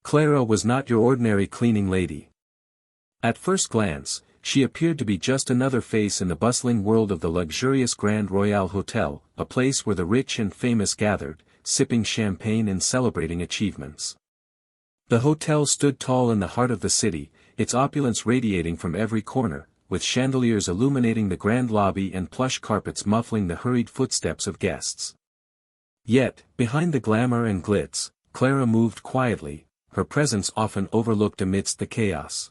Clara was not your ordinary cleaning lady. At first glance, she appeared to be just another face in the bustling world of the luxurious Grand Royal Hotel, a place where the rich and famous gathered, sipping champagne and celebrating achievements. The hotel stood tall in the heart of the city, its opulence radiating from every corner, with chandeliers illuminating the grand lobby and plush carpets muffling the hurried footsteps of guests. Yet, behind the glamour and glitz, Clara moved quietly, her presence often overlooked amidst the chaos.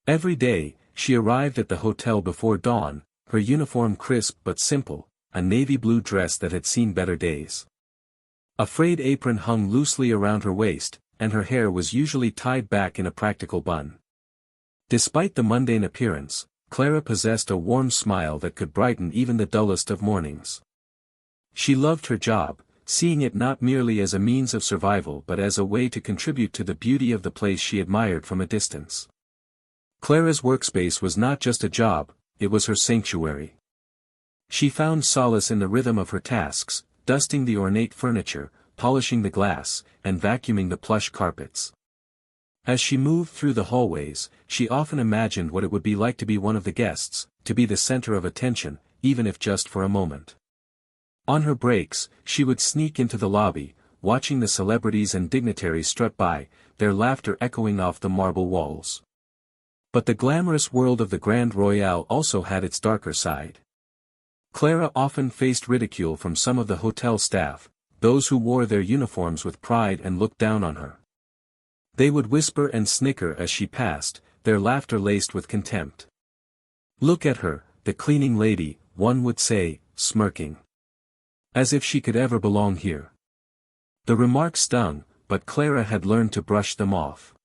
Every day, she arrived at the hotel before dawn, her uniform crisp but simple, a navy blue dress that had seen better days. A frayed apron hung loosely around her waist, and her hair was usually tied back in a practical bun. Despite the mundane appearance, Clara possessed a warm smile that could brighten even the dullest of mornings. She loved her job, seeing it not merely as a means of survival but as a way to contribute to the beauty of the place she admired from a distance. Clara's workspace was not just a job, it was her sanctuary. She found solace in the rhythm of her tasks, dusting the ornate furniture, polishing the glass, and vacuuming the plush carpets. As she moved through the hallways, she often imagined what it would be like to be one of the guests, to be the center of attention, even if just for a moment. On her breaks, she would sneak into the lobby, watching the celebrities and dignitaries strut by, their laughter echoing off the marble walls. But the glamorous world of the Grand Royal also had its darker side. Clara often faced ridicule from some of the hotel staff, those who wore their uniforms with pride and looked down on her. They would whisper and snicker as she passed, their laughter laced with contempt. "Look at her, the cleaning lady," one would say, smirking. As if she could ever belong here. The remark stung, but Clara had learned to brush them off.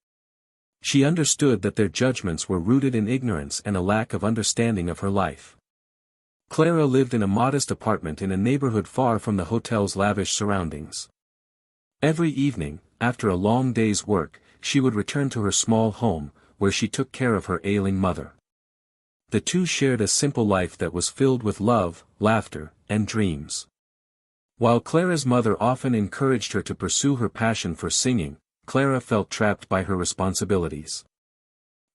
She understood that their judgments were rooted in ignorance and a lack of understanding of her life. Clara lived in a modest apartment in a neighborhood far from the hotel's lavish surroundings. Every evening, after a long day's work, she would return to her small home, where she took care of her ailing mother. The two shared a simple life that was filled with love, laughter, and dreams. While Clara's mother often encouraged her to pursue her passion for singing, Clara felt trapped by her responsibilities.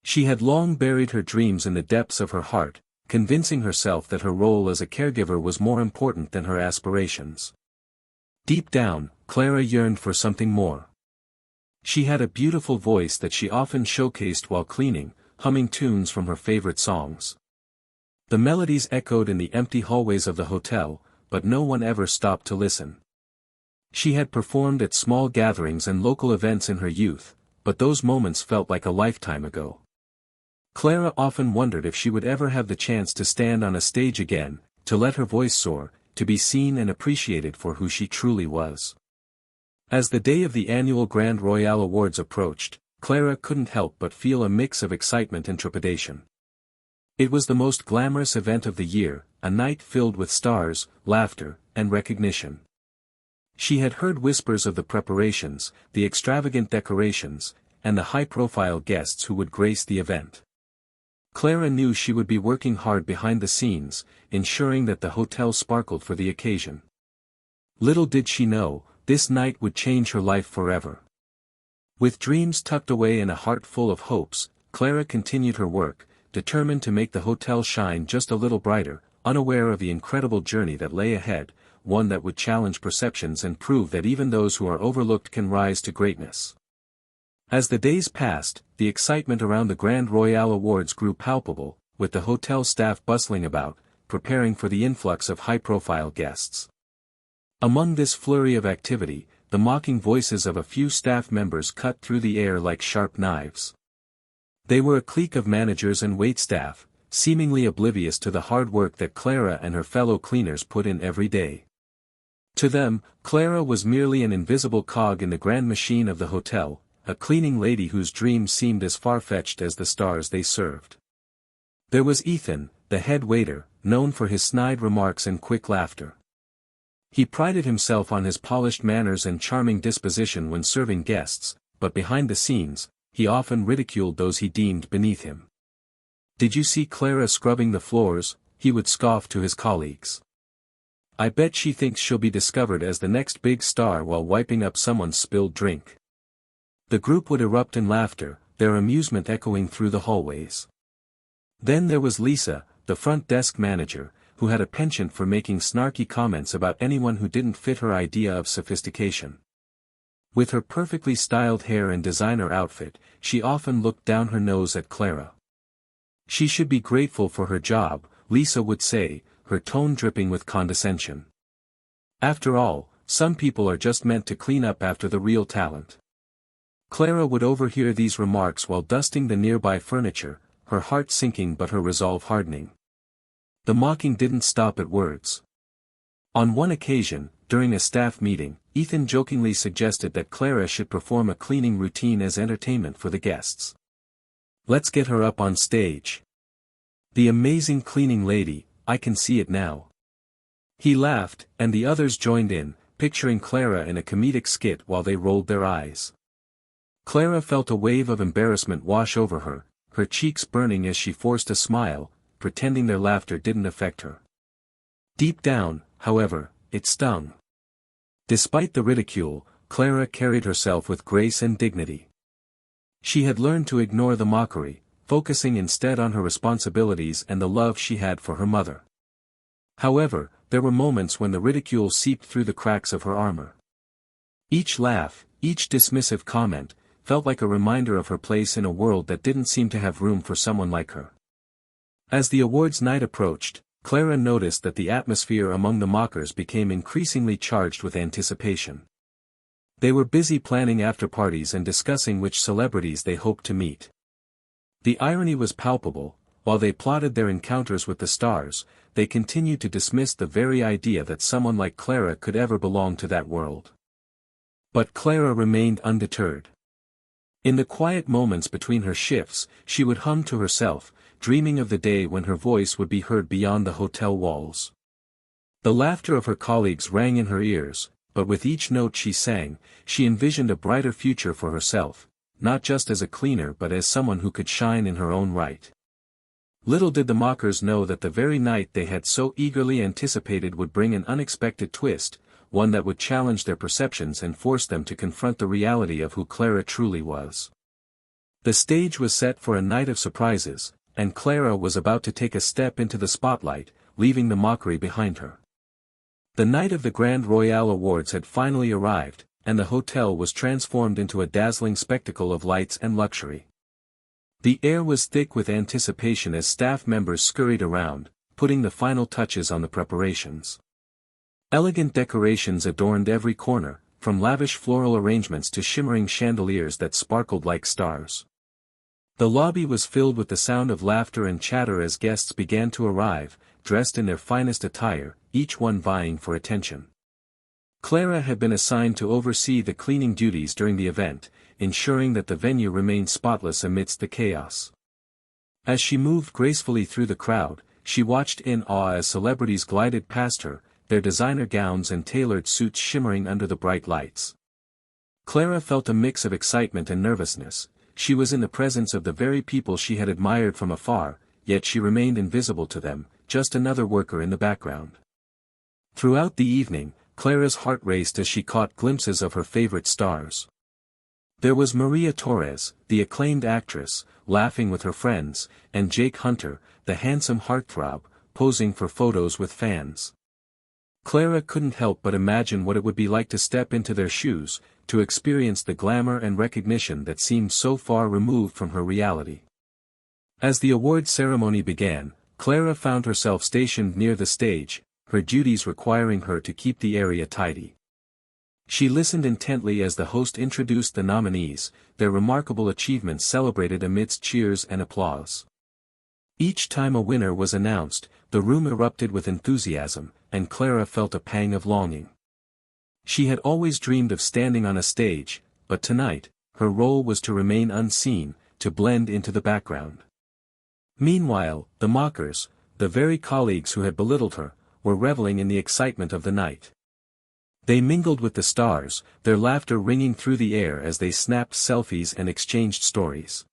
She had long buried her dreams in the depths of her heart, convincing herself that her role as a caregiver was more important than her aspirations. Deep down, Clara yearned for something more. She had a beautiful voice that she often showcased while cleaning, humming tunes from her favorite songs. The melodies echoed in the empty hallways of the hotel, but no one ever stopped to listen. She had performed at small gatherings and local events in her youth, but those moments felt like a lifetime ago. Clara often wondered if she would ever have the chance to stand on a stage again, to let her voice soar, to be seen and appreciated for who she truly was. As the day of the annual Grand Royal Awards approached, Clara couldn't help but feel a mix of excitement and trepidation. It was the most glamorous event of the year, a night filled with stars, laughter, and recognition. She had heard whispers of the preparations, the extravagant decorations, and the high-profile guests who would grace the event. Clara knew she would be working hard behind the scenes, ensuring that the hotel sparkled for the occasion. Little did she know, this night would change her life forever. With dreams tucked away and a heart full of hopes, Clara continued her work, determined to make the hotel shine just a little brighter, unaware of the incredible journey that lay ahead, one that would challenge perceptions and prove that even those who are overlooked can rise to greatness. As the days passed, the excitement around the Grand Royal Awards grew palpable, with the hotel staff bustling about, preparing for the influx of high-profile guests. Among this flurry of activity, the mocking voices of a few staff members cut through the air like sharp knives. They were a clique of managers and waitstaff, seemingly oblivious to the hard work that Clara and her fellow cleaners put in every day. To them, Clara was merely an invisible cog in the grand machine of the hotel, a cleaning lady whose dreams seemed as far-fetched as the stars they served. There was Ethan, the head waiter, known for his snide remarks and quick laughter. He prided himself on his polished manners and charming disposition when serving guests, but behind the scenes, he often ridiculed those he deemed beneath him. "Did you see Clara scrubbing the floors?" he would scoff to his colleagues. "I bet she thinks she'll be discovered as the next big star while wiping up someone's spilled drink." The group would erupt in laughter, their amusement echoing through the hallways. Then there was Lisa, the front desk manager, who had a penchant for making snarky comments about anyone who didn't fit her idea of sophistication. With her perfectly styled hair and designer outfit, she often looked down her nose at Clara. She should be grateful for her job, Lisa would say, her tone dripping with condescension. After all, some people are just meant to clean up after the real talent. Clara would overhear these remarks while dusting the nearby furniture, her heart sinking but her resolve hardening. The mocking didn't stop at words. On one occasion, during a staff meeting, Ethan jokingly suggested that Clara should perform a cleaning routine as entertainment for the guests. "Let's get her up on stage. The amazing cleaning lady, I can see it now." He laughed, and the others joined in, picturing Clara in a comedic skit while they rolled their eyes. Clara felt a wave of embarrassment wash over her cheeks burning as she forced a smile, pretending their laughter didn't affect her. Deep down, however, it stung. Despite the ridicule, Clara carried herself with grace and dignity. She had learned to ignore the mockery, focusing instead on her responsibilities and the love she had for her mother. However, there were moments when the ridicule seeped through the cracks of her armor. Each laugh, each dismissive comment, felt like a reminder of her place in a world that didn't seem to have room for someone like her. As the awards night approached, Clara noticed that the atmosphere among the mockers became increasingly charged with anticipation. They were busy planning after-parties and discussing which celebrities they hoped to meet. The irony was palpable. While they plotted their encounters with the stars, they continued to dismiss the very idea that someone like Clara could ever belong to that world. But Clara remained undeterred. In the quiet moments between her shifts, she would hum to herself, dreaming of the day when her voice would be heard beyond the hotel walls. The laughter of her colleagues rang in her ears, but with each note she sang, she envisioned a brighter future for herself, not just as a cleaner but as someone who could shine in her own right. Little did the mockers know that the very night they had so eagerly anticipated would bring an unexpected twist, one that would challenge their perceptions and force them to confront the reality of who Clara truly was. The stage was set for a night of surprises, and Clara was about to take a step into the spotlight, leaving the mockery behind her. The night of the Grand Royale Awards had finally arrived, and the hotel was transformed into a dazzling spectacle of lights and luxury. The air was thick with anticipation as staff members scurried around, putting the final touches on the preparations. Elegant decorations adorned every corner, from lavish floral arrangements to shimmering chandeliers that sparkled like stars. The lobby was filled with the sound of laughter and chatter as guests began to arrive, dressed in their finest attire, each one vying for attention. Clara had been assigned to oversee the cleaning duties during the event, ensuring that the venue remained spotless amidst the chaos. As she moved gracefully through the crowd, she watched in awe as celebrities glided past her, their designer gowns and tailored suits shimmering under the bright lights. Clara felt a mix of excitement and nervousness. She was in the presence of the very people she had admired from afar, yet she remained invisible to them, just another worker in the background. Throughout the evening, Clara's heart raced as she caught glimpses of her favorite stars. There was Maria Torres, the acclaimed actress, laughing with her friends, and Jake Hunter, the handsome heartthrob, posing for photos with fans. Clara couldn't help but imagine what it would be like to step into their shoes, to experience the glamour and recognition that seemed so far removed from her reality. As the award ceremony began, Clara found herself stationed near the stage, her duties requiring her to keep the area tidy. She listened intently as the host introduced the nominees, their remarkable achievements celebrated amidst cheers and applause. Each time a winner was announced, the room erupted with enthusiasm, and Clara felt a pang of longing. She had always dreamed of standing on a stage, but tonight, her role was to remain unseen, to blend into the background. Meanwhile, the mockers, the very colleagues who had belittled her, were reveling in the excitement of the night. They mingled with the stars, their laughter ringing through the air as they snapped selfies and exchanged stories.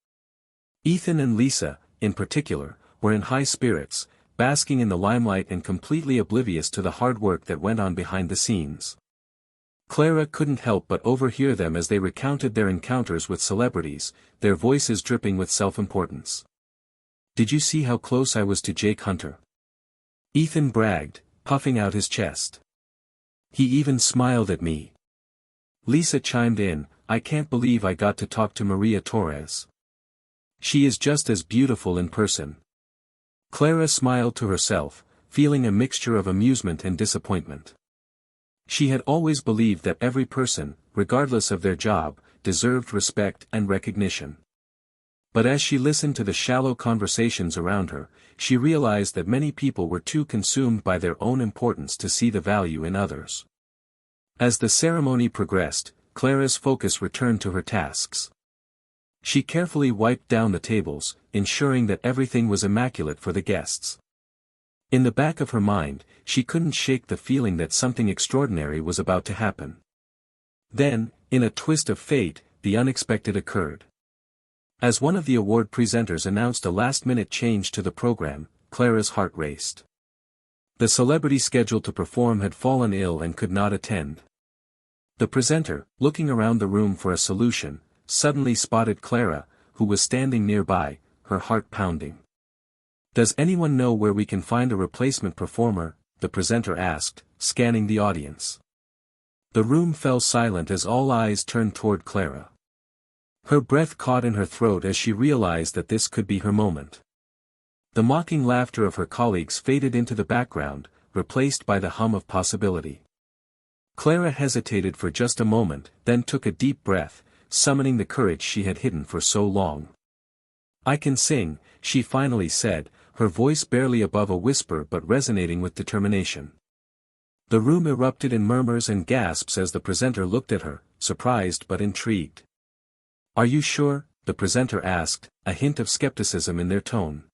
Ethan and Lisa, in particular, were in high spirits, basking in the limelight and completely oblivious to the hard work that went on behind the scenes. Clara couldn't help but overhear them as they recounted their encounters with celebrities, their voices dripping with self-importance. "Did you see how close I was to Jake Hunter?" Ethan bragged, puffing out his chest. "He even smiled at me." Lisa chimed in, "I can't believe I got to talk to Maria Torres. She is just as beautiful in person." Clara smiled to herself, feeling a mixture of amusement and disappointment. She had always believed that every person, regardless of their job, deserved respect and recognition. But as she listened to the shallow conversations around her, she realized that many people were too consumed by their own importance to see the value in others. As the ceremony progressed, Clara's focus returned to her tasks. She carefully wiped down the tables, ensuring that everything was immaculate for the guests. In the back of her mind, she couldn't shake the feeling that something extraordinary was about to happen. Then, in a twist of fate, the unexpected occurred. As one of the award presenters announced a last-minute change to the program, Clara's heart raced. The celebrity scheduled to perform had fallen ill and could not attend. The presenter, looking around the room for a solution, suddenly spotted Clara, who was standing nearby, her heart pounding. "Does anyone know where we can find a replacement performer?" the presenter asked, scanning the audience. The room fell silent as all eyes turned toward Clara. Her breath caught in her throat as she realized that this could be her moment. The mocking laughter of her colleagues faded into the background, replaced by the hum of possibility. Clara hesitated for just a moment, then took a deep breath, summoning the courage she had hidden for so long. "I can sing," she finally said, her voice barely above a whisper but resonating with determination. The room erupted in murmurs and gasps as the presenter looked at her, surprised but intrigued. "Are you sure?" the presenter asked, a hint of skepticism in their tone.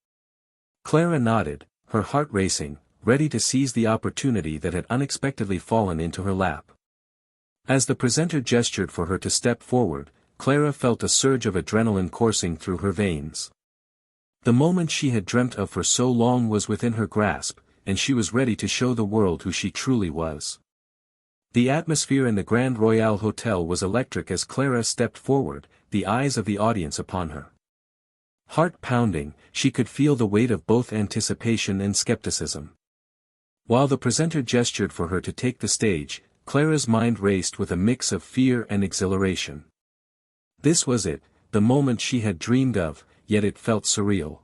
Clara nodded, her heart racing, ready to seize the opportunity that had unexpectedly fallen into her lap. As the presenter gestured for her to step forward, Clara felt a surge of adrenaline coursing through her veins. The moment she had dreamt of for so long was within her grasp, and she was ready to show the world who she truly was. The atmosphere in the Grand Royale Hotel was electric as Clara stepped forward, the eyes of the audience upon her. Heart pounding, she could feel the weight of both anticipation and skepticism. While the presenter gestured for her to take the stage, Clara's mind raced with a mix of fear and exhilaration. This was it, the moment she had dreamed of, yet it felt surreal.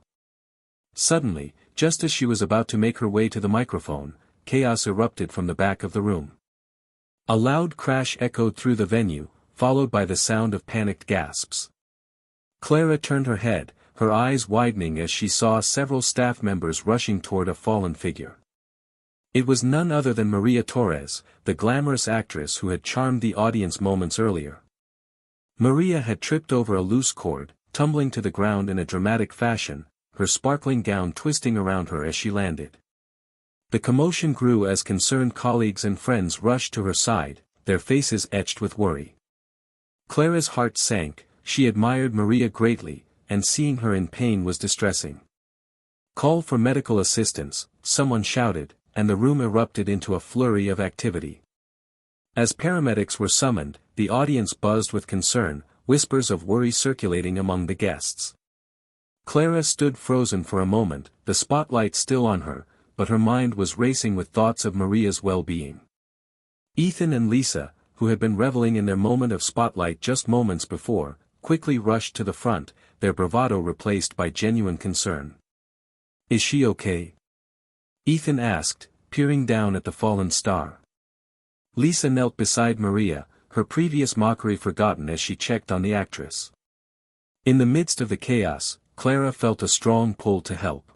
Suddenly, just as she was about to make her way to the microphone, chaos erupted from the back of the room. A loud crash echoed through the venue, followed by the sound of panicked gasps. Clara turned her head, her eyes widening as she saw several staff members rushing toward a fallen figure. It was none other than Maria Torres, the glamorous actress who had charmed the audience moments earlier. Maria had tripped over a loose cord, tumbling to the ground in a dramatic fashion, her sparkling gown twisting around her as she landed. The commotion grew as concerned colleagues and friends rushed to her side, their faces etched with worry. Clara's heart sank, she admired Maria greatly, and seeing her in pain was distressing. "Call for medical assistance," someone shouted, and the room erupted into a flurry of activity. As paramedics were summoned, the audience buzzed with concern, whispers of worry circulating among the guests. Clara stood frozen for a moment, the spotlight still on her, but her mind was racing with thoughts of Maria's well-being. Ethan and Lisa, who had been reveling in their moment of spotlight just moments before, quickly rushed to the front, their bravado replaced by genuine concern. "Is she okay?" Ethan asked, peering down at the fallen star. Lisa knelt beside Maria, her previous mockery forgotten as she checked on the actress. In the midst of the chaos, Clara felt a strong pull to help.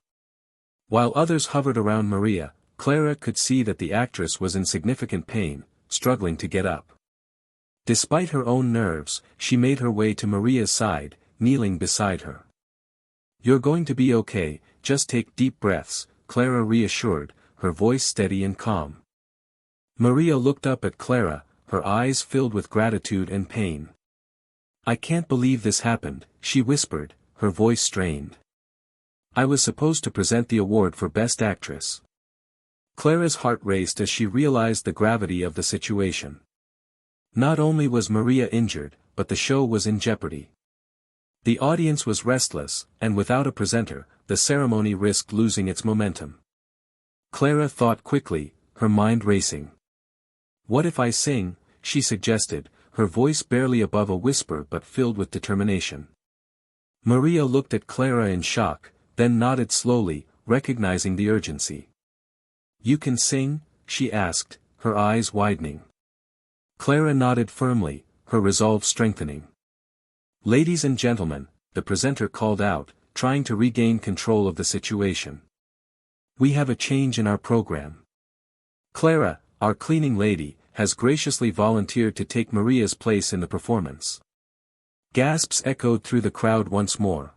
While others hovered around Maria, Clara could see that the actress was in significant pain, struggling to get up. Despite her own nerves, she made her way to Maria's side, kneeling beside her. "You're going to be okay, just take deep breaths," Clara reassured, her voice steady and calm. Maria looked up at Clara, her eyes filled with gratitude and pain. "I can't believe this happened," she whispered, her voice strained. "I was supposed to present the award for Best Actress." Clara's heart raced as she realized the gravity of the situation. Not only was Maria injured, but the show was in jeopardy. The audience was restless, and without a presenter, the ceremony risked losing its momentum. Clara thought quickly, her mind racing. "What if I sing?" she suggested, her voice barely above a whisper but filled with determination. Maria looked at Clara in shock, then nodded slowly, recognizing the urgency. "You can sing?" she asked, her eyes widening. Clara nodded firmly, her resolve strengthening. "Ladies and gentlemen," the presenter called out, trying to regain control of the situation. "We have a change in our program. Clara, our cleaning lady, has graciously volunteered to take Maria's place in the performance." Gasps echoed through the crowd once more.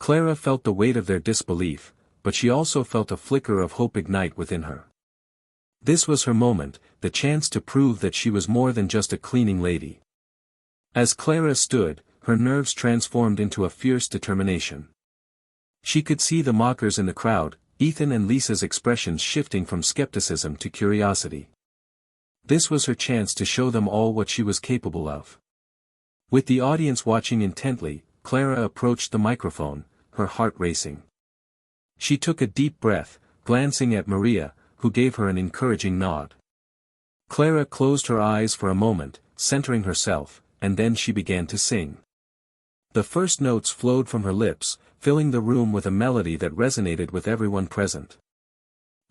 Clara felt the weight of their disbelief, but she also felt a flicker of hope ignite within her. This was her moment, the chance to prove that she was more than just a cleaning lady. As Clara stood, her nerves transformed into a fierce determination. She could see the mockers in the crowd, Ethan and Lisa's expressions shifting from skepticism to curiosity. This was her chance to show them all what she was capable of. With the audience watching intently, Clara approached the microphone, her heart racing. She took a deep breath, glancing at Maria, who gave her an encouraging nod. Clara closed her eyes for a moment, centering herself, and then she began to sing. The first notes flowed from her lips, filling the room with a melody that resonated with everyone present.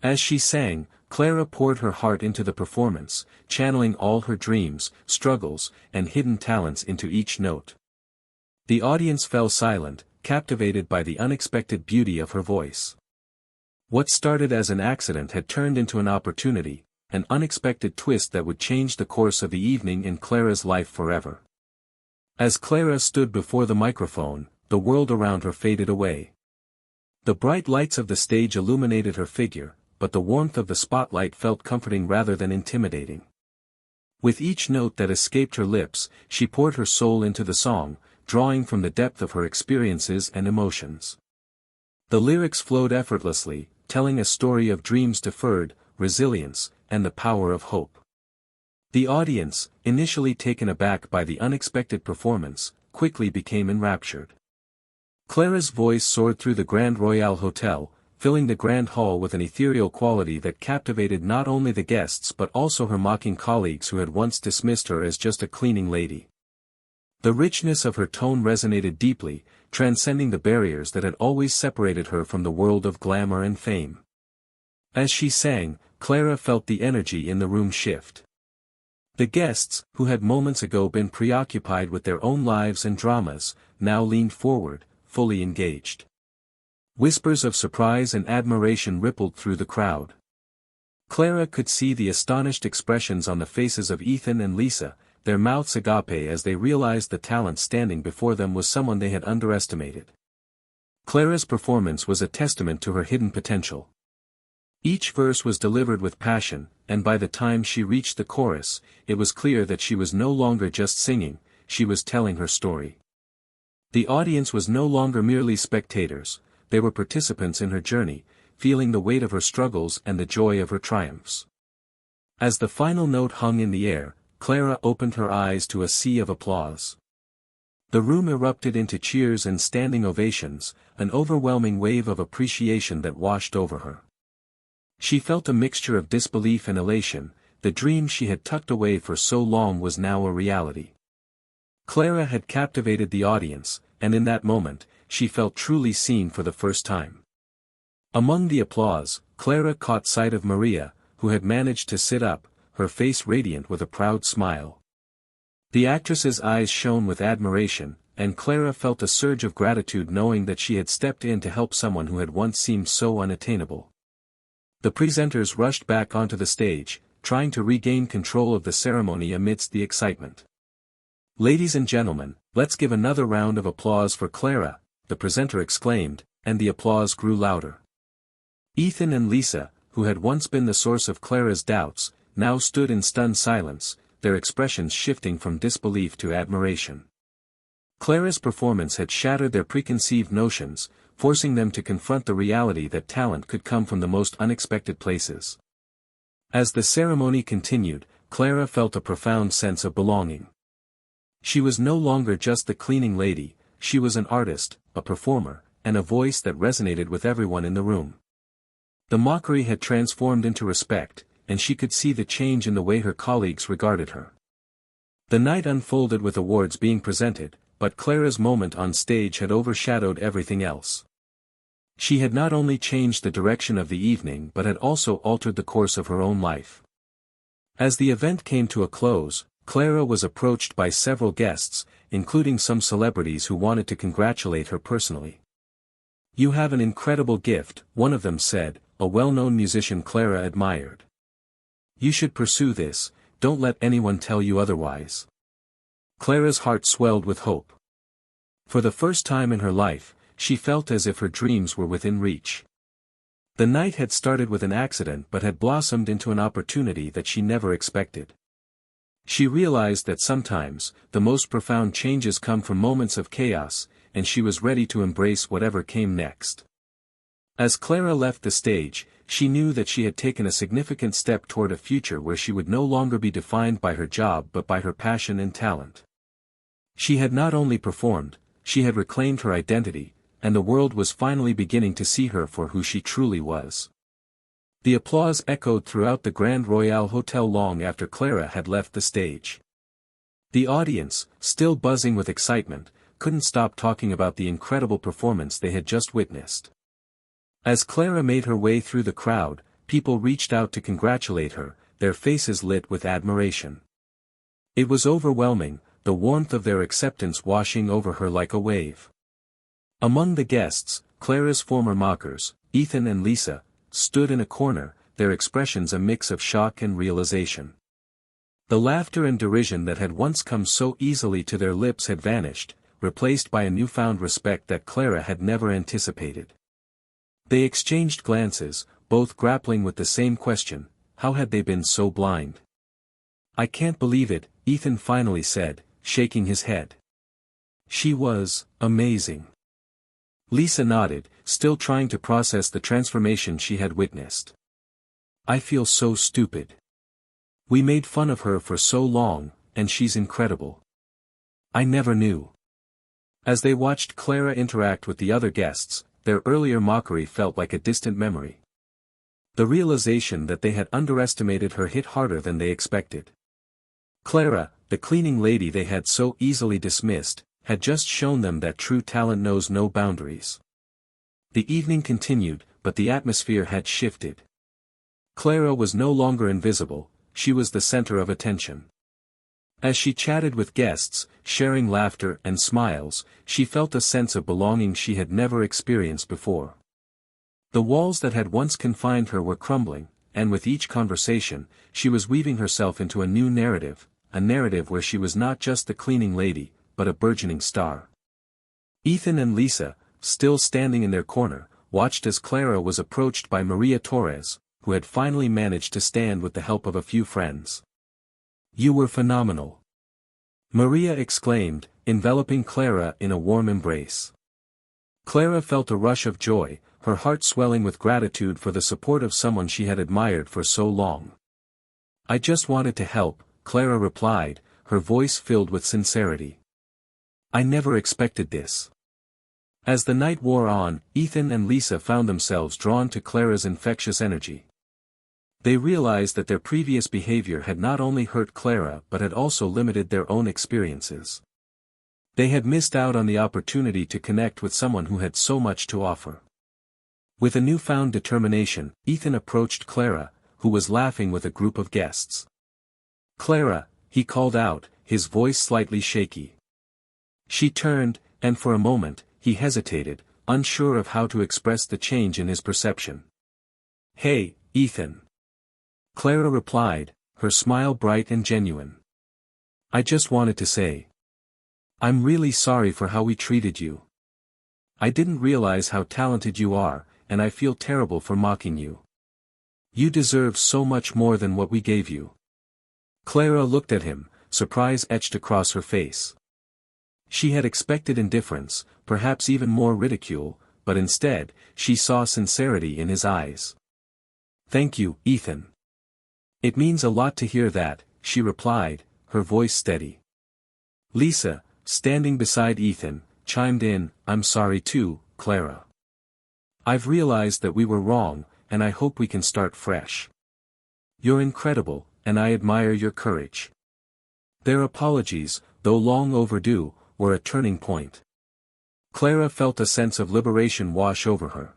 As she sang, Clara poured her heart into the performance, channeling all her dreams, struggles, and hidden talents into each note. The audience fell silent, captivated by the unexpected beauty of her voice. What started as an accident had turned into an opportunity, an unexpected twist that would change the course of the evening in Clara's life forever. As Clara stood before the microphone, the world around her faded away. The bright lights of the stage illuminated her figure, but the warmth of the spotlight felt comforting rather than intimidating. With each note that escaped her lips, she poured her soul into the song, drawing from the depth of her experiences and emotions. The lyrics flowed effortlessly, telling a story of dreams deferred, resilience, and the power of hope. The audience, initially taken aback by the unexpected performance, quickly became enraptured. Clara's voice soared through the Grand Royal Hotel, filling the grand hall with an ethereal quality that captivated not only the guests but also her mocking colleagues who had once dismissed her as just a cleaning lady. The richness of her tone resonated deeply, transcending the barriers that had always separated her from the world of glamour and fame. As she sang, Clara felt the energy in the room shift. The guests, who had moments ago been preoccupied with their own lives and dramas, now leaned forward, fully engaged. Whispers of surprise and admiration rippled through the crowd. Clara could see the astonished expressions on the faces of Ethan and Lisa, their mouths agape as they realized the talent standing before them was someone they had underestimated. Clara's performance was a testament to her hidden potential. Each verse was delivered with passion, and by the time she reached the chorus, it was clear that she was no longer just singing, she was telling her story. The audience was no longer merely spectators, they were participants in her journey, feeling the weight of her struggles and the joy of her triumphs. As the final note hung in the air, Clara opened her eyes to a sea of applause. The room erupted into cheers and standing ovations, an overwhelming wave of appreciation that washed over her. She felt a mixture of disbelief and elation, the dream she had tucked away for so long was now a reality. Clara had captivated the audience, and in that moment, she felt truly seen for the first time. Among the applause, Clara caught sight of Maria, who had managed to sit up, her face radiant with a proud smile. The actress's eyes shone with admiration, and Clara felt a surge of gratitude knowing that she had stepped in to help someone who had once seemed so unattainable. The presenters rushed back onto the stage, trying to regain control of the ceremony amidst the excitement. "Ladies and gentlemen, let's give another round of applause for Clara," the presenter exclaimed, and the applause grew louder. Ethan and Lisa, who had once been the source of Clara's doubts, now stood in stunned silence, their expressions shifting from disbelief to admiration. Clara's performance had shattered their preconceived notions, forcing them to confront the reality that talent could come from the most unexpected places. As the ceremony continued, Clara felt a profound sense of belonging. She was no longer just the cleaning lady, she was an artist, a performer, and a voice that resonated with everyone in the room. The mockery had transformed into respect, and she could see the change in the way her colleagues regarded her. The night unfolded with awards being presented, but Clara's moment on stage had overshadowed everything else. She had not only changed the direction of the evening but had also altered the course of her own life. As the event came to a close, Clara was approached by several guests, including some celebrities who wanted to congratulate her personally. "You have an incredible gift," one of them said, a well-known musician Clara admired. "You should pursue this, don't let anyone tell you otherwise." Clara's heart swelled with hope. For the first time in her life, she felt as if her dreams were within reach. The night had started with an accident but had blossomed into an opportunity that she never expected. She realized that sometimes, the most profound changes come from moments of chaos, and she was ready to embrace whatever came next. As Clara left the stage, she knew that she had taken a significant step toward a future where she would no longer be defined by her job but by her passion and talent. She had not only performed, she had reclaimed her identity, and the world was finally beginning to see her for who she truly was. The applause echoed throughout the Grand Royal Hotel long after Clara had left the stage. The audience, still buzzing with excitement, couldn't stop talking about the incredible performance they had just witnessed. As Clara made her way through the crowd, people reached out to congratulate her, their faces lit with admiration. It was overwhelming, the warmth of their acceptance washing over her like a wave. Among the guests, Clara's former mockers, Ethan and Lisa, stood in a corner, their expressions a mix of shock and realization. The laughter and derision that had once come so easily to their lips had vanished, replaced by a newfound respect that Clara had never anticipated. They exchanged glances, both grappling with the same question: how had they been so blind? "I can't believe it," Ethan finally said, shaking his head. "She was amazing." Lisa nodded, still trying to process the transformation she had witnessed. "I feel so stupid. We made fun of her for so long, and she's incredible. I never knew." As they watched Clara interact with the other guests, their earlier mockery felt like a distant memory. The realization that they had underestimated her hit harder than they expected. Clara, the cleaning lady they had so easily dismissed, had just shown them that true talent knows no boundaries. The evening continued, but the atmosphere had shifted. Clara was no longer invisible, she was the center of attention. As she chatted with guests, sharing laughter and smiles, she felt a sense of belonging she had never experienced before. The walls that had once confined her were crumbling, and with each conversation, she was weaving herself into a new narrative, a narrative where she was not just the cleaning lady, but a burgeoning star. Ethan and Lisa, still standing in their corner, watched as Clara was approached by Maria Torres, who had finally managed to stand with the help of a few friends. "You were phenomenal," Maria exclaimed, enveloping Clara in a warm embrace. Clara felt a rush of joy, her heart swelling with gratitude for the support of someone she had admired for so long. "I just wanted to help," Clara replied, her voice filled with sincerity. "I never expected this." As the night wore on, Ethan and Lisa found themselves drawn to Clara's infectious energy. They realized that their previous behavior had not only hurt Clara but had also limited their own experiences. They had missed out on the opportunity to connect with someone who had so much to offer. With a newfound determination, Ethan approached Clara, who was laughing with a group of guests. "Clara," he called out, his voice slightly shaky. She turned, and for a moment, he hesitated, unsure of how to express the change in his perception. "Hey, Ethan," Clara replied, her smile bright and genuine. "I just wanted to say, I'm really sorry for how we treated you. I didn't realize how talented you are, and I feel terrible for mocking you. You deserve so much more than what we gave you." Clara looked at him, surprise etched across her face. She had expected indifference, perhaps even more ridicule, but instead, she saw sincerity in his eyes. "Thank you, Ethan. It means a lot to hear that," she replied, her voice steady. Lisa, standing beside Ethan, chimed in, I'm sorry too, Clara. I've realized that we were wrong, and I hope we can start fresh. You're incredible, and I admire your courage. Their apologies, though long overdue, were a turning point. Clara felt a sense of liberation wash over her.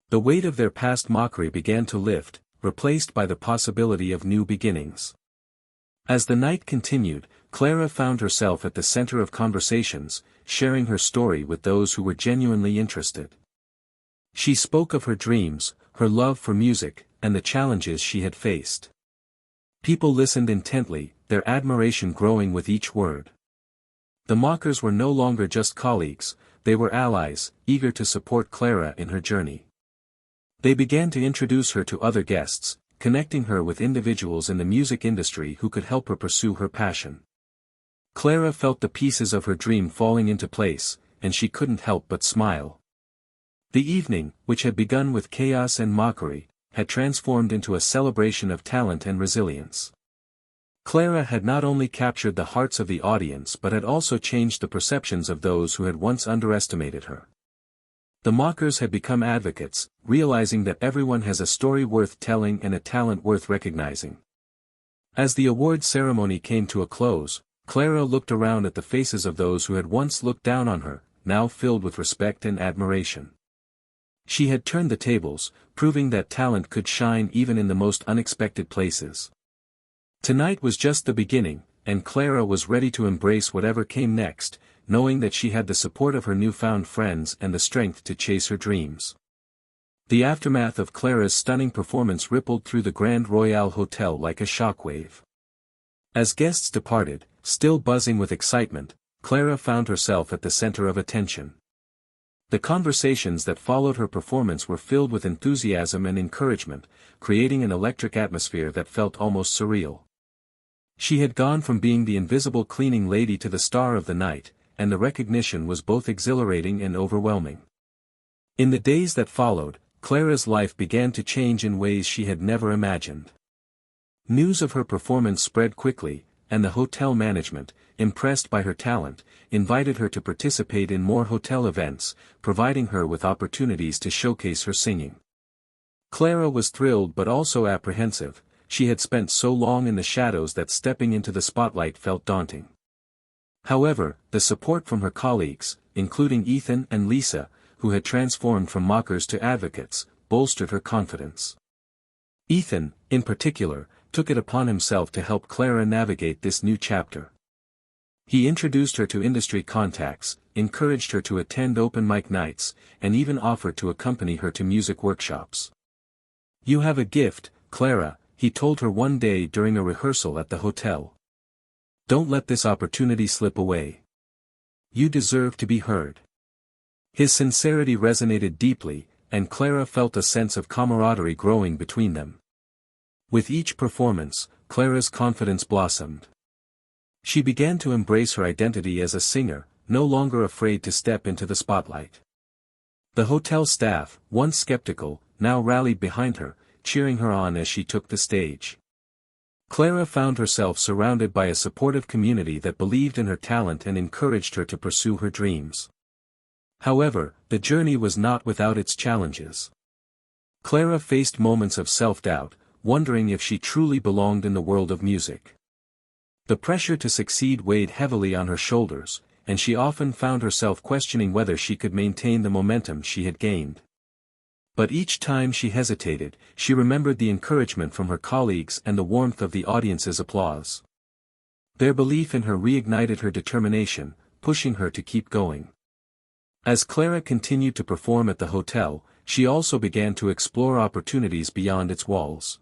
The weight of their past mockery began to lift, replaced by the possibility of new beginnings. As the night continued, Clara found herself at the center of conversations, sharing her story with those who were genuinely interested. She spoke of her dreams, her love for music, and the challenges she had faced. People listened intently, their admiration growing with each word. The mockers were no longer just colleagues, they were allies, eager to support Clara in her journey. They began to introduce her to other guests, connecting her with individuals in the music industry who could help her pursue her passion. Clara felt the pieces of her dream falling into place, and she couldn't help but smile. The evening, which had begun with chaos and mockery, had transformed into a celebration of talent and resilience. Clara had not only captured the hearts of the audience but had also changed the perceptions of those who had once underestimated her. The mockers had become advocates, realizing that everyone has a story worth telling and a talent worth recognizing. As the award ceremony came to a close, Clara looked around at the faces of those who had once looked down on her, now filled with respect and admiration. She had turned the tables, proving that talent could shine even in the most unexpected places. Tonight was just the beginning, and Clara was ready to embrace whatever came next, knowing that she had the support of her newfound friends and the strength to chase her dreams. The aftermath of Clara's stunning performance rippled through the Grand Royal Hotel like a shockwave. As guests departed, still buzzing with excitement, Clara found herself at the center of attention. The conversations that followed her performance were filled with enthusiasm and encouragement, creating an electric atmosphere that felt almost surreal. She had gone from being the invisible cleaning lady to the star of the night, and the recognition was both exhilarating and overwhelming. In the days that followed, Clara's life began to change in ways she had never imagined. News of her performance spread quickly, and the hotel management, impressed by her talent, invited her to participate in more hotel events, providing her with opportunities to showcase her singing. Clara was thrilled but also apprehensive. She had spent so long in the shadows that stepping into the spotlight felt daunting. However, the support from her colleagues, including Ethan and Lisa, who had transformed from mockers to advocates, bolstered her confidence. Ethan, in particular, took it upon himself to help Clara navigate this new chapter. He introduced her to industry contacts, encouraged her to attend open mic nights, and even offered to accompany her to music workshops. "You have a gift, Clara," he told her one day during a rehearsal at the hotel. "Don't let this opportunity slip away. You deserve to be heard." His sincerity resonated deeply, and Clara felt a sense of camaraderie growing between them. With each performance, Clara's confidence blossomed. She began to embrace her identity as a singer, no longer afraid to step into the spotlight. The hotel staff, once skeptical, now rallied behind her, cheering her on as she took the stage. Clara found herself surrounded by a supportive community that believed in her talent and encouraged her to pursue her dreams. However, the journey was not without its challenges. Clara faced moments of self-doubt, wondering if she truly belonged in the world of music. The pressure to succeed weighed heavily on her shoulders, and she often found herself questioning whether she could maintain the momentum she had gained. But each time she hesitated, she remembered the encouragement from her colleagues and the warmth of the audience's applause. Their belief in her reignited her determination, pushing her to keep going. As Clara continued to perform at the hotel, she also began to explore opportunities beyond its walls.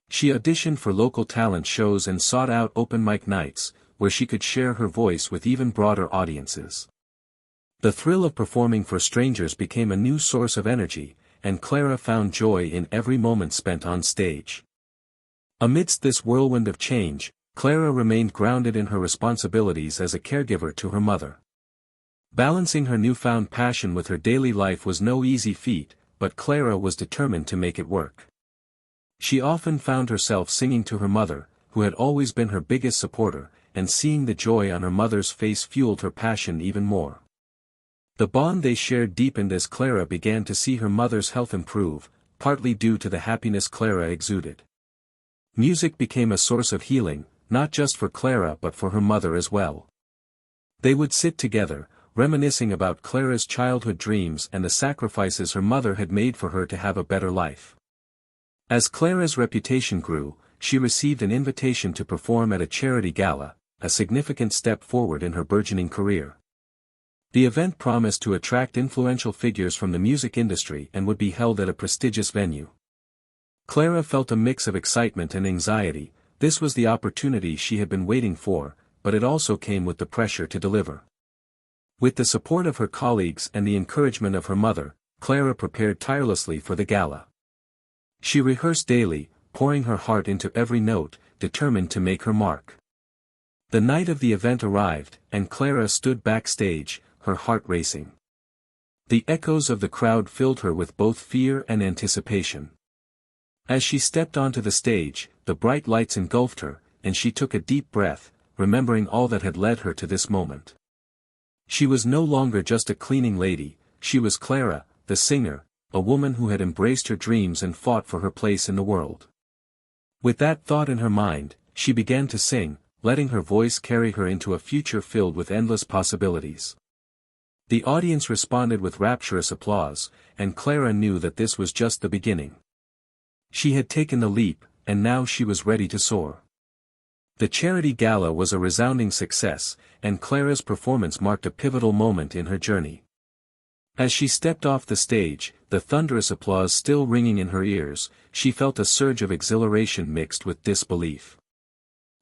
She auditioned for local talent shows and sought out open mic nights, where she could share her voice with even broader audiences. The thrill of performing for strangers became a new source of energy, and Clara found joy in every moment spent on stage. Amidst this whirlwind of change, Clara remained grounded in her responsibilities as a caregiver to her mother. Balancing her newfound passion with her daily life was no easy feat, but Clara was determined to make it work. She often found herself singing to her mother, who had always been her biggest supporter, and seeing the joy on her mother's face fueled her passion even more. The bond they shared deepened as Clara began to see her mother's health improve, partly due to the happiness Clara exuded. Music became a source of healing, not just for Clara but for her mother as well. They would sit together, reminiscing about Clara's childhood dreams and the sacrifices her mother had made for her to have a better life. As Clara's reputation grew, she received an invitation to perform at a charity gala, a significant step forward in her burgeoning career. The event promised to attract influential figures from the music industry and would be held at a prestigious venue. Clara felt a mix of excitement and anxiety. This was the opportunity she had been waiting for, but it also came with the pressure to deliver. With the support of her colleagues and the encouragement of her mother, Clara prepared tirelessly for the gala. She rehearsed daily, pouring her heart into every note, determined to make her mark. The night of the event arrived, and Clara stood backstage, her heart racing. The echoes of the crowd filled her with both fear and anticipation. As she stepped onto the stage, the bright lights engulfed her, and she took a deep breath, remembering all that had led her to this moment. She was no longer just a cleaning lady, she was Clara, the singer, a woman who had embraced her dreams and fought for her place in the world. With that thought in her mind, she began to sing, letting her voice carry her into a future filled with endless possibilities. The audience responded with rapturous applause, and Clara knew that this was just the beginning. She had taken the leap, and now she was ready to soar. The charity gala was a resounding success, and Clara's performance marked a pivotal moment in her journey. As she stepped off the stage, the thunderous applause still ringing in her ears, she felt a surge of exhilaration mixed with disbelief.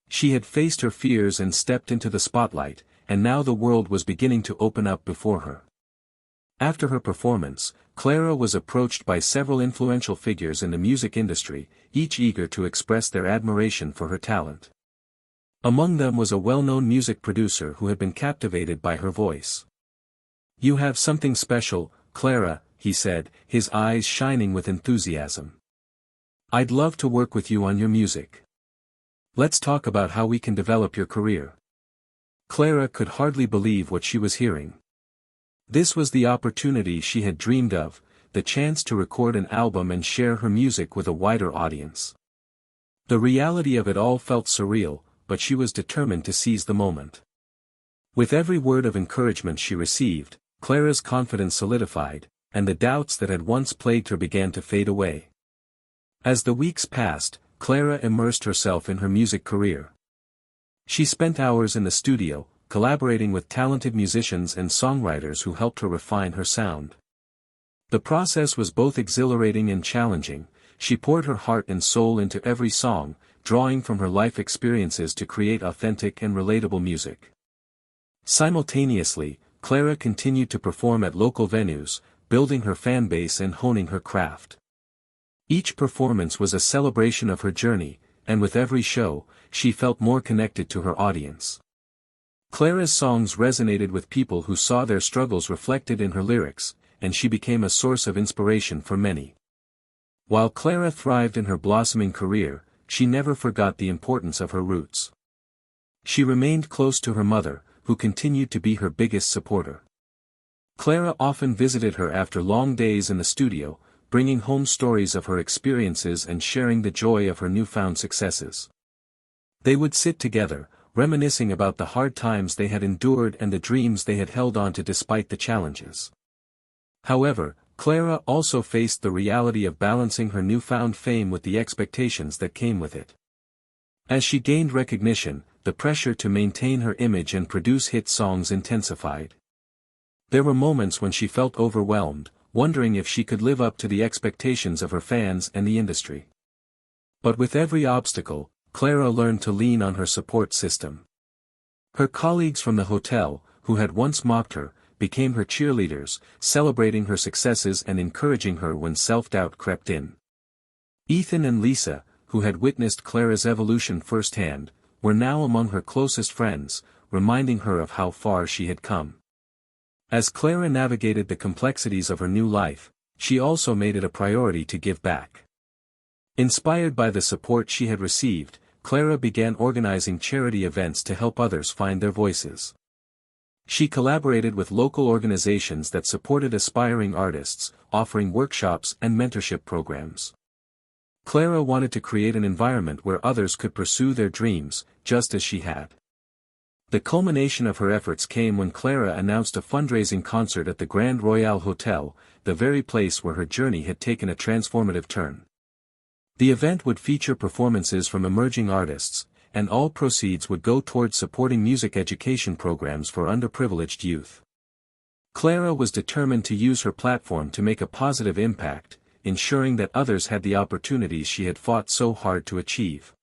She had faced her fears and stepped into the spotlight, and now the world was beginning to open up before her. After her performance, Clara was approached by several influential figures in the music industry, each eager to express their admiration for her talent. Among them was a well-known music producer who had been captivated by her voice. "You have something special, Clara," he said, his eyes shining with enthusiasm. "I'd love to work with you on your music. Let's talk about how we can develop your career." Clara could hardly believe what she was hearing. This was the opportunity she had dreamed of, the chance to record an album and share her music with a wider audience. The reality of it all felt surreal, but she was determined to seize the moment. With every word of encouragement she received, Clara's confidence solidified, and the doubts that had once plagued her began to fade away. As the weeks passed, Clara immersed herself in her music career. She spent hours in the studio, collaborating with talented musicians and songwriters who helped her refine her sound. The process was both exhilarating and challenging. She poured her heart and soul into every song, drawing from her life experiences to create authentic and relatable music. Simultaneously, Clara continued to perform at local venues, building her fan base and honing her craft. Each performance was a celebration of her journey, and with every show, she felt more connected to her audience. Clara's songs resonated with people who saw their struggles reflected in her lyrics, and she became a source of inspiration for many. While Clara thrived in her blossoming career, she never forgot the importance of her roots. She remained close to her mother, who continued to be her biggest supporter. Clara often visited her after long days in the studio, bringing home stories of her experiences and sharing the joy of her newfound successes. They would sit together, reminiscing about the hard times they had endured and the dreams they had held on to despite the challenges. However, Clara also faced the reality of balancing her newfound fame with the expectations that came with it. As she gained recognition, the pressure to maintain her image and produce hit songs intensified. There were moments when she felt overwhelmed, wondering if she could live up to the expectations of her fans and the industry. But with every obstacle, Clara learned to lean on her support system. Her colleagues from the hotel, who had once mocked her, became her cheerleaders, celebrating her successes and encouraging her when self-doubt crept in. Ethan and Lisa, who had witnessed Clara's evolution firsthand, were now among her closest friends, reminding her of how far she had come. As Clara navigated the complexities of her new life, she also made it a priority to give back. Inspired by the support she had received, Clara began organizing charity events to help others find their voices. She collaborated with local organizations that supported aspiring artists, offering workshops and mentorship programs. Clara wanted to create an environment where others could pursue their dreams, just as she had. The culmination of her efforts came when Clara announced a fundraising concert at the Grand Royal Hotel, the very place where her journey had taken a transformative turn. The event would feature performances from emerging artists, and all proceeds would go towards supporting music education programs for underprivileged youth. Clara was determined to use her platform to make a positive impact, ensuring that others had the opportunities she had fought so hard to achieve.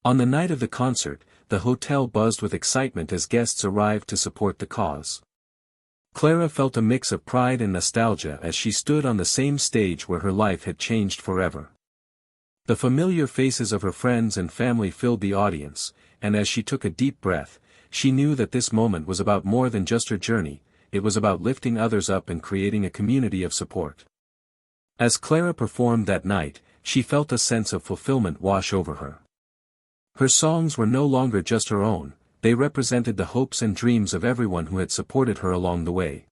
On the night of the concert, the hotel buzzed with excitement as guests arrived to support the cause. Clara felt a mix of pride and nostalgia as she stood on the same stage where her life had changed forever. The familiar faces of her friends and family filled the audience, and as she took a deep breath, she knew that this moment was about more than just her journey, it was about lifting others up and creating a community of support. As Clara performed that night, she felt a sense of fulfillment wash over her. Her songs were no longer just her own, they represented the hopes and dreams of everyone who had supported her along the way.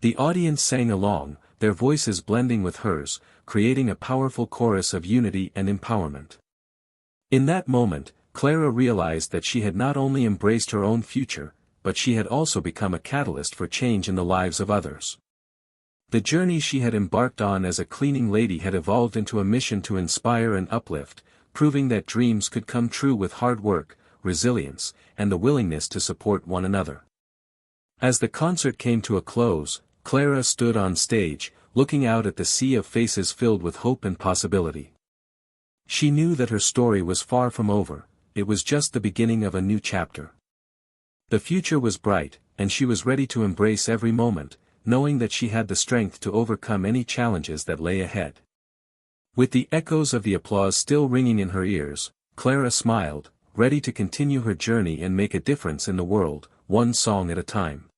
The audience sang along, their voices blending with hers, creating a powerful chorus of unity and empowerment. In that moment, Clara realized that she had not only embraced her own future, but she had also become a catalyst for change in the lives of others. The journey she had embarked on as a cleaning lady had evolved into a mission to inspire and uplift, proving that dreams could come true with hard work, resilience, and the willingness to support one another. As the concert came to a close, Clara stood on stage, looking out at the sea of faces filled with hope and possibility. She knew that her story was far from over, it was just the beginning of a new chapter. The future was bright, and she was ready to embrace every moment, knowing that she had the strength to overcome any challenges that lay ahead. With the echoes of the applause still ringing in her ears, Clara smiled, ready to continue her journey and make a difference in the world, one song at a time.